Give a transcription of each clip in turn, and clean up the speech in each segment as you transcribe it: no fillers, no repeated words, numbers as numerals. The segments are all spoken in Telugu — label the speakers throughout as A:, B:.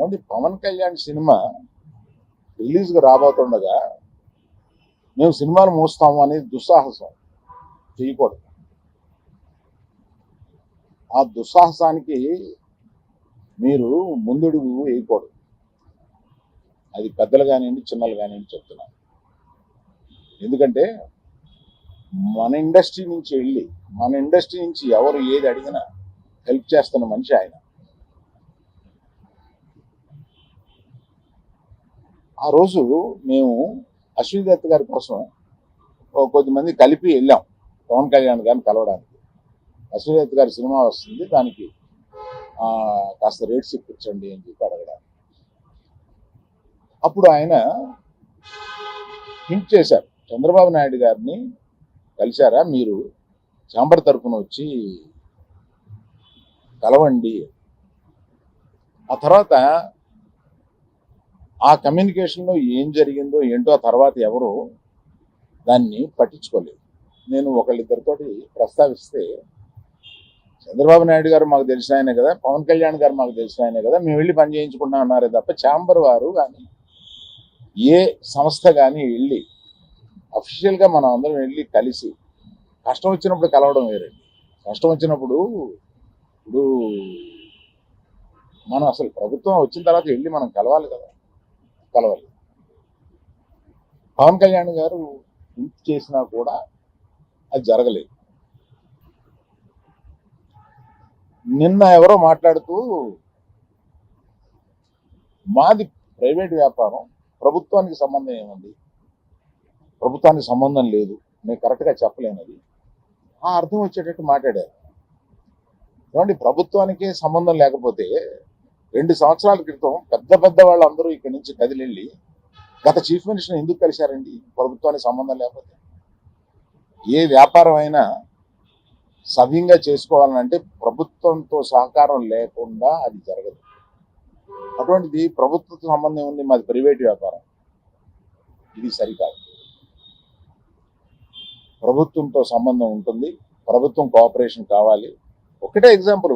A: ఏమంటే పవన్ కళ్యాణ్ సినిమా రిలీజ్గా రాబోతుండగా మేము సినిమాలు మోస్తాము అనేది దుస్సాహసం చేయకూడదు. ఆ దుస్సాహసానికి మీరు ముందడుగు వేయకూడదు. అది పెద్దలు కానివ్వండి, చిన్నలు కానివ్వండి చెప్తున్నాను. ఎందుకంటే మన ఇండస్ట్రీ నుంచి ఎవరు ఏది అడిగినా హెల్ప్ చేస్తున్న మనిషి ఆయన. ఆ రోజు మేము అశ్విని దత్ గారి కోసం కొద్దిమంది కలిపి వెళ్ళాం పవన్ కళ్యాణ్ గారిని కలవడానికి. అశ్విని దత్ గారి సినిమా వస్తుంది, దానికి కాస్త రేట్స్ ఇప్పించండి అని చెప్పి అడగడానికి. అప్పుడు ఆయన హింట్ చేశారు, చంద్రబాబు నాయుడు గారిని కలిశారా, మీరు చాంబర్ తరఫున వచ్చి కలవండి. ఆ తర్వాత ఆ కమ్యూనికేషన్లో ఏం జరిగిందో ఏంటో ఆ తర్వాత ఎవరు దాన్ని పట్టించుకోలేదు. నేను ఒకళ్ళిద్దరితోటి ప్రస్తావిస్తే, చంద్రబాబు నాయుడు గారు మాకు తెలిసిన ఆయనే కదా, పవన్ కళ్యాణ్ గారు మాకు తెలిసిన ఆయనే కదా, మేము వెళ్ళి పని చేయించుకుంటాం అన్నారే తప్ప ఛాంబర్ వారు కానీ ఏ సంస్థ కానీ వెళ్ళి అఫీషియల్గా మనం అందరం వెళ్ళి కలిసి కష్టం వచ్చినప్పుడు కలవడం వేరండి. కష్టం వచ్చినప్పుడు ఇప్పుడు మనం అసలు ప్రభుత్వం వచ్చిన తర్వాత వెళ్ళి మనం కలవాలి కదా, కలవాలి. పవన్ కళ్యాణ్ గారు ఇంత చేసినా కూడా అది జరగలేదు. నిన్న ఎవరో మాట్లాడుతూ మాది ప్రైవేట్ వ్యాపారం, ప్రభుత్వానికి సంబంధం ఏముంది, ప్రభుత్వానికి సంబంధం లేదు, నేను కరెక్ట్గా చెప్పలేనది ఆ అర్థం వచ్చేటట్టు మాట్లాడారు. ఏమండి, ప్రభుత్వానికే సంబంధం లేకపోతే 2 సంవత్సరాల క్రితం పెద్ద వాళ్ళందరూ ఇక్కడి నుంచి కదిలిళ్ళి గత చీఫ్ మినిస్టర్ ఎందుకు కలిశారండి? ప్రభుత్వానికి సంబంధం లేకపోతే. ఏ వ్యాపారం అయినా సవ్యంగా చేసుకోవాలంటే ప్రభుత్వంతో సహకారం లేకుండా అది జరగదు. అటువంటిది ప్రభుత్వంతో సంబంధం ఉంది, మాది ప్రైవేట్ వ్యాపారం, ఇది సరికాదు. ప్రభుత్వంతో సంబంధం ఉంటుంది, ప్రభుత్వం కోఆపరేషన్ కావాలి. ఒకటే ఎగ్జాంపుల్,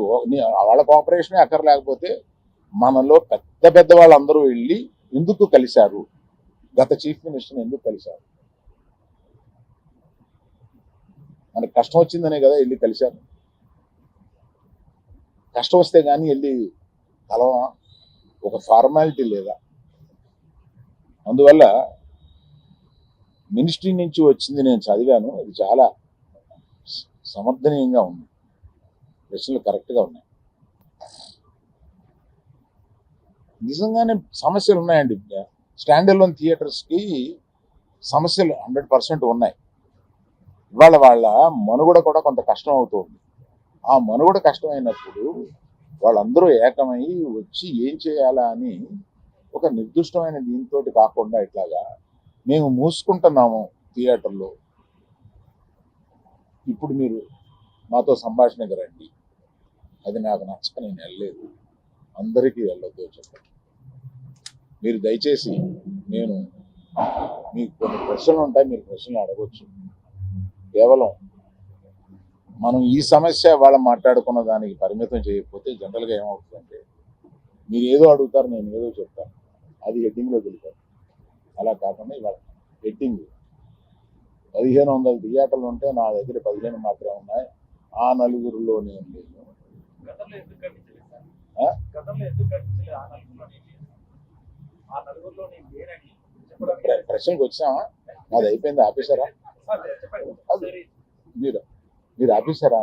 A: వాళ్ళ కోఆపరేషనే అక్కర్లేకపోతే మనలో పెద్ద వాళ్ళందరూ వెళ్ళి ఎందుకు కలిశారు, గత చీఫ్ మినిస్టర్ని ఎందుకు కలిశారు? మనకు కష్టం వచ్చిందనే కదా వెళ్ళి కలిశారు. కష్టం వస్తే కానీ వెళ్ళి కలవా? ఒక ఫార్మాలిటీ లేదా? అందువల్ల మినిస్ట్రీ నుంచి వచ్చింది నేను చదివాను, అది చాలా సమర్థనీయంగా ఉంది, ప్రశ్నలు కరెక్ట్గా ఉన్నాయి. నిజంగానే సమస్యలు ఉన్నాయండి. స్టాండ్ అలోన్ థియేటర్స్కి సమస్యలు 100% ఉన్నాయి. ఇవాళ వాళ్ళ మనుగడ కూడా కొంత కష్టం అవుతుంది. ఆ మనుగడ కష్టమైనప్పుడు వాళ్ళందరూ ఏకమై వచ్చి ఏం చేయాలా అని ఒక నిర్దిష్టమైన దీంతో కాకుండా ఇట్లాగా మేము మూసుకుంటున్నాము థియేటర్లో, ఇప్పుడు మీరు మాతో సంభాషణకు రండి, అది నాకు నచ్చక నేను వెళ్ళలేదు, అందరికీ వెళ్ళొద్దు చెప్పండి. మీరు దయచేసి, నేను మీకు కొన్ని ప్రశ్నలు ఉంటాయి, మీరు ప్రశ్నలు అడగవచ్చు. కేవలం మనం ఈ సమస్య వాళ్ళ మాట్లాడుకున్న దానికి పరిమితం చేయకపోతే జనరల్గా ఏమవుతుందంటే మీరు ఏదో అడుగుతారు, నేను ఏదో చెప్తాను, అది హెడ్డింగ్లోకి వెళ్తారు. అలా కాకుండా ఇవాళ హెడ్డింగ్ 1500 థియేటర్లు ఉంటే నా దగ్గర 15 మాత్రమే ఉన్నాయి, ఆ నలుగురిలో నేను లేను. ప్రశ్నకు వచ్చామా? నాది అయిపోయింది, ఆపేశారా? మీరు ఆపేశారా?